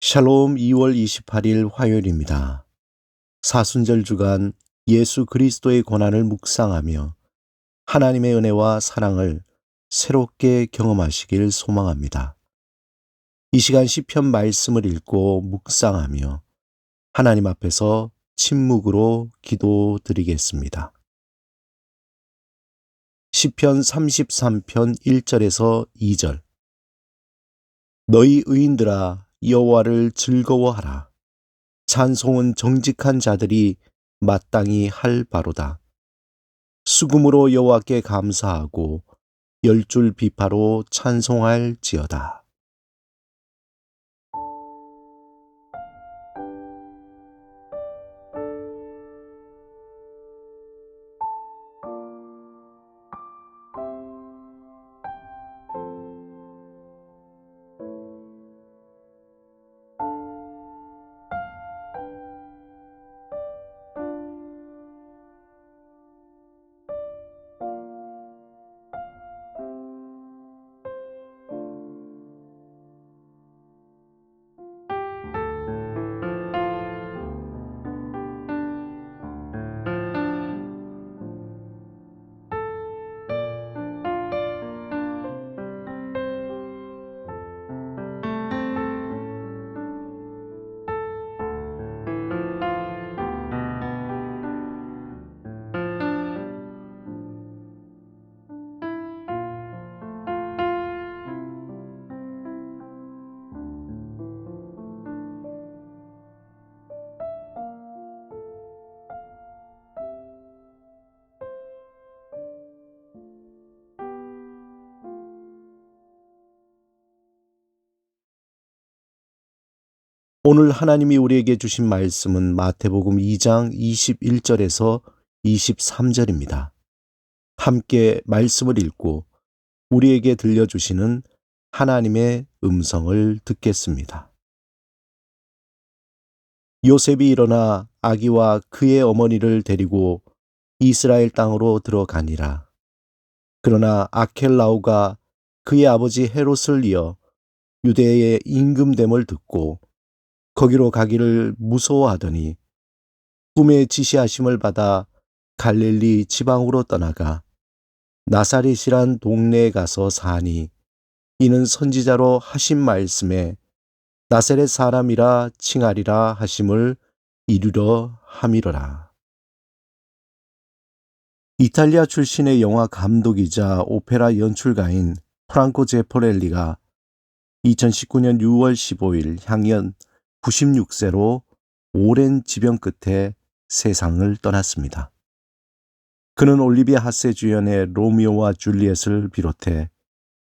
샬롬 2월 28일 화요일입니다. 사순절 주간 예수 그리스도의 고난을 묵상하며 하나님의 은혜와 사랑을 새롭게 경험하시길 소망합니다. 이 시간 시편 말씀을 읽고 묵상하며 하나님 앞에서 침묵으로 기도드리겠습니다. 시편 33편 1절에서 2절. 너희 의인들아 여호와를 즐거워하라. 찬송은 정직한 자들이 마땅히 할 바로다. 수금으로 여호와께 감사하고 열줄 비파로 찬송할지어다. 오늘 하나님이 우리에게 주신 말씀은 마태복음 2장 21절에서 23절입니다. 함께 말씀을 읽고 우리에게 들려주시는 하나님의 음성을 듣겠습니다. 요셉이 일어나 아기와 그의 어머니를 데리고 이스라엘 땅으로 들어가니라. 그러나 아켈라오가 그의 아버지 헤롯을 이어 유대의 임금됨을 듣고 거기로 가기를 무서워하더니 꿈의 지시하심을 받아 갈릴리 지방으로 떠나가 나사렛이란 동네에 가서 사니 이는 선지자로 하신 말씀에 나사렛 사람이라 칭하리라 하심을 이루려 함이로라. 이탈리아 출신의 영화 감독이자 오페라 연출가인 프랑코 제포렐리가 2019년 6월 15일 향년 96세로 오랜 지병 끝에 세상을 떠났습니다. 그는 올리비아 하세 주연의 로미오와 줄리엣을 비롯해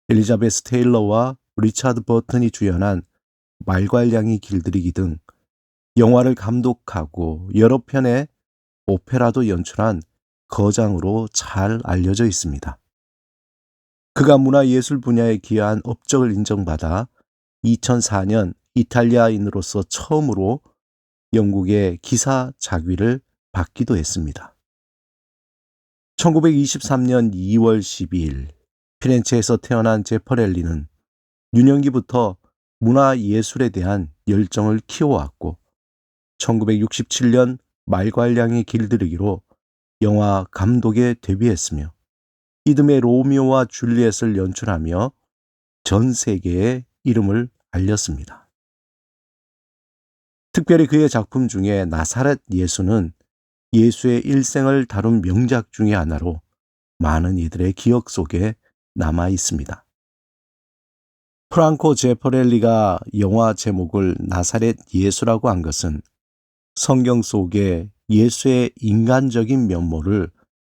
엘리자베스 테일러와 리차드 버튼이 주연한 말괄량이 길들이기 등 영화를 감독하고 여러 편의 오페라도 연출한 거장으로 잘 알려져 있습니다. 그가 문화예술 분야에 기여한 업적을 인정받아 2004년 이탈리아인으로서 처음으로 영국의 기사 자귀를 받기도 했습니다. 1923년 2월 12일 피렌체에서 태어난 제퍼렐리는 유년기부터 문화예술에 대한 열정을 키워왔고 1967년 말괄량이 길들이기로 영화 감독에 데뷔했으며 이듬해 로미오와 줄리엣을 연출하며 전 세계에 이름을 알렸습니다. 특별히 그의 작품 중에 나사렛 예수는 예수의 일생을 다룬 명작 중의 하나로 많은 이들의 기억 속에 남아 있습니다. 프랑코 제퍼렐리가 영화 제목을 나사렛 예수라고 한 것은 성경 속에 예수의 인간적인 면모를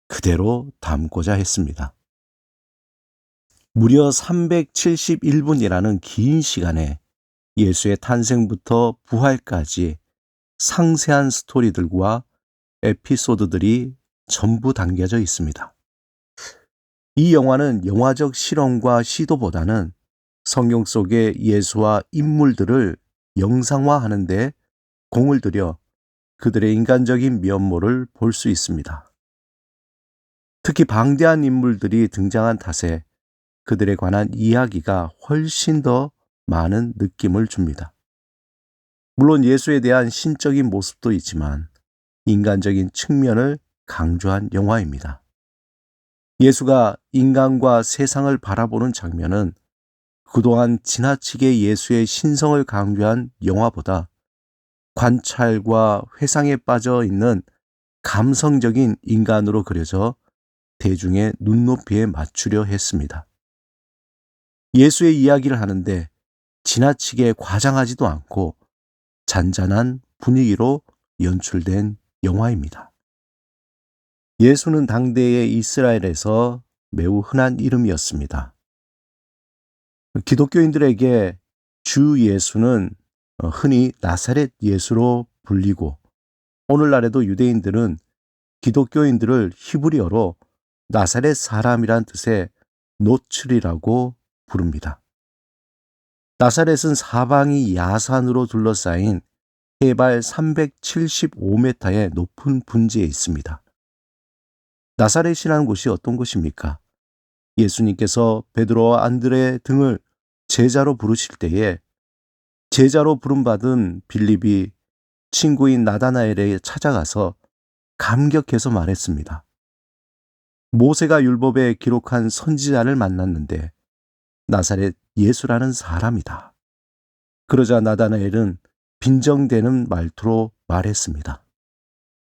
그대로 담고자 했습니다. 무려 371분이라는 긴 시간에 예수의 탄생부터 부활까지 상세한 스토리들과 에피소드들이 전부 담겨져 있습니다. 이 영화는 영화적 실험과 시도보다는 성경 속의 예수와 인물들을 영상화하는 데 공을 들여 그들의 인간적인 면모를 볼 수 있습니다. 특히 방대한 인물들이 등장한 탓에 그들에 관한 이야기가 훨씬 더 많은 느낌을 줍니다. 물론 예수에 대한 신적인 모습도 있지만 인간적인 측면을 강조한 영화입니다. 예수가 인간과 세상을 바라보는 장면은 그동안 지나치게 예수의 신성을 강조한 영화보다 관찰과 회상에 빠져 있는 감성적인 인간으로 그려져 대중의 눈높이에 맞추려 했습니다. 예수의 이야기를 하는데 지나치게 과장하지도 않고 잔잔한 분위기로 연출된 영화입니다. 예수는 당대의 이스라엘에서 매우 흔한 이름이었습니다. 기독교인들에게 주 예수는 흔히 나사렛 예수로 불리고, 오늘날에도 유대인들은 기독교인들을 히브리어로 나사렛 사람이란 뜻의 노츠리라고 부릅니다. 나사렛은 사방이 야산으로 둘러싸인 해발 375m의 높은 분지에 있습니다. 나사렛이라는 곳이 어떤 곳입니까? 예수님께서 베드로와 안드레의 등을 제자로 부르실 때에 제자로 부름받은 빌립이 친구인 나다나엘에게 찾아가서 감격해서 말했습니다. 모세가 율법에 기록한 선지자를 만났는데 나사렛 예수라는 사람이다. 그러자 나다나엘은 빈정대는 말투로 말했습니다.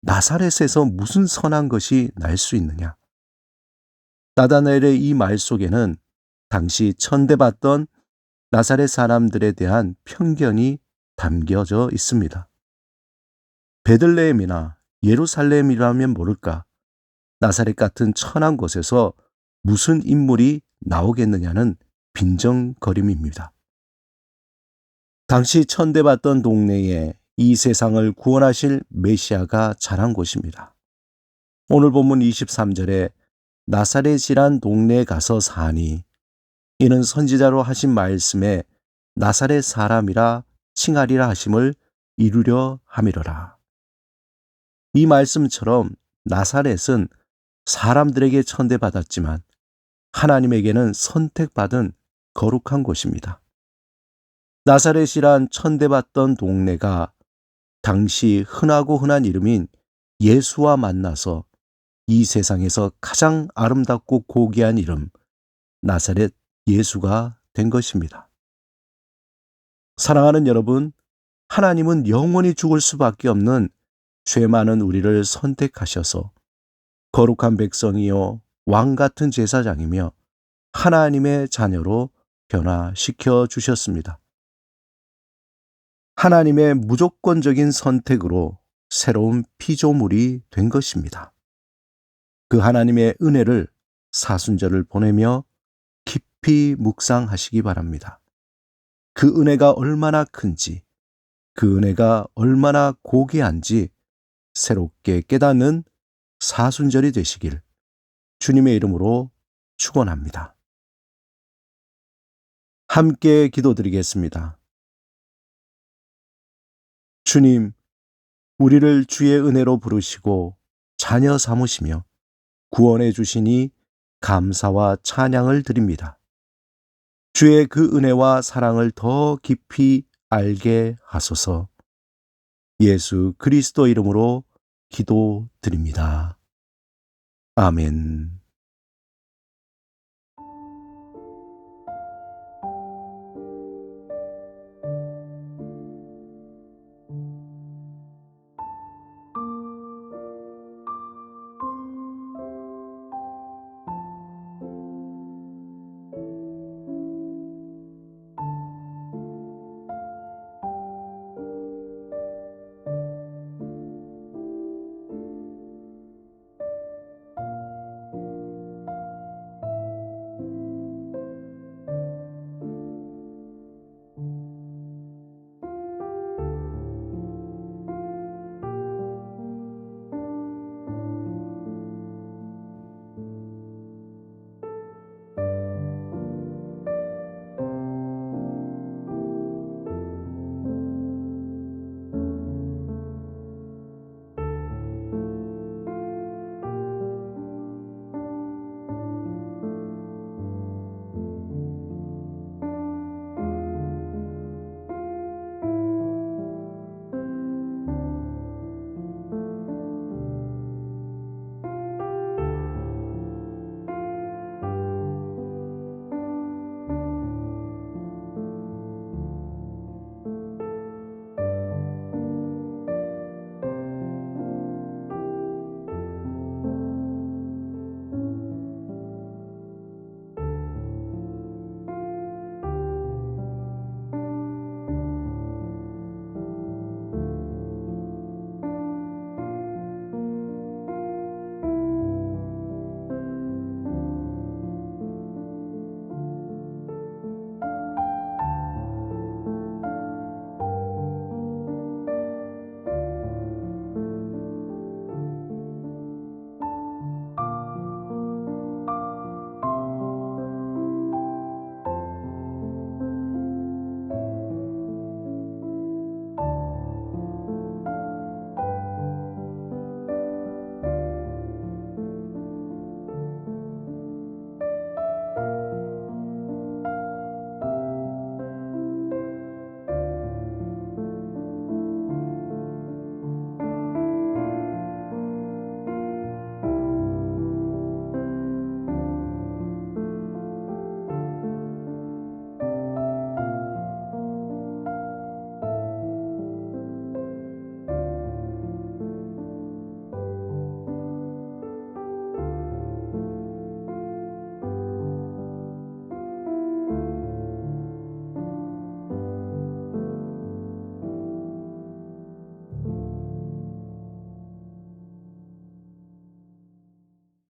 나사렛에서 무슨 선한 것이 날 수 있느냐? 나다나엘의 이 말 속에는 당시 천대받던 나사렛 사람들에 대한 편견이 담겨져 있습니다. 베들레헴이나 예루살렘이라면 모를까, 나사렛 같은 천한 곳에서 무슨 인물이 나오겠느냐는 빈정거림입니다. 당시 천대받던 동네에 이 세상을 구원하실 메시아가 자란 곳입니다. 오늘 본문 23절에 나사렛이란 동네에 가서 사니 이는 선지자로 하신 말씀에 나사렛 사람이라 칭하리라 하심을 이루려 함이로라. 이 말씀처럼 나사렛은 사람들에게 천대받았지만 하나님에게는 선택받은 거룩한 곳입니다. 나사렛이란 천대받던 동네가 당시 흔하고 흔한 이름인 예수와 만나서 이 세상에서 가장 아름답고 고귀한 이름 나사렛 예수가 된 것입니다. 사랑하는 여러분, 하나님은 영원히 죽을 수밖에 없는 죄 많은 우리를 선택하셔서 거룩한 백성이요 왕 같은 제사장이며 하나님의 자녀로 변화시켜 주셨습니다. 하나님의 무조건적인 선택으로 새로운 피조물이 된 것입니다. 그 하나님의 은혜를 사순절을 보내며 깊이 묵상하시기 바랍니다. 그 은혜가 얼마나 큰지, 그 은혜가 얼마나 고귀한지 새롭게 깨닫는 사순절이 되시길 주님의 이름으로 축원합니다. 함께 기도드리겠습니다. 주님, 우리를 주의 은혜로 부르시고 자녀 삼으시며 구원해 주시니 감사와 찬양을 드립니다. 주의 그 은혜와 사랑을 더 깊이 알게 하소서. 예수 그리스도 이름으로 기도드립니다. 아멘.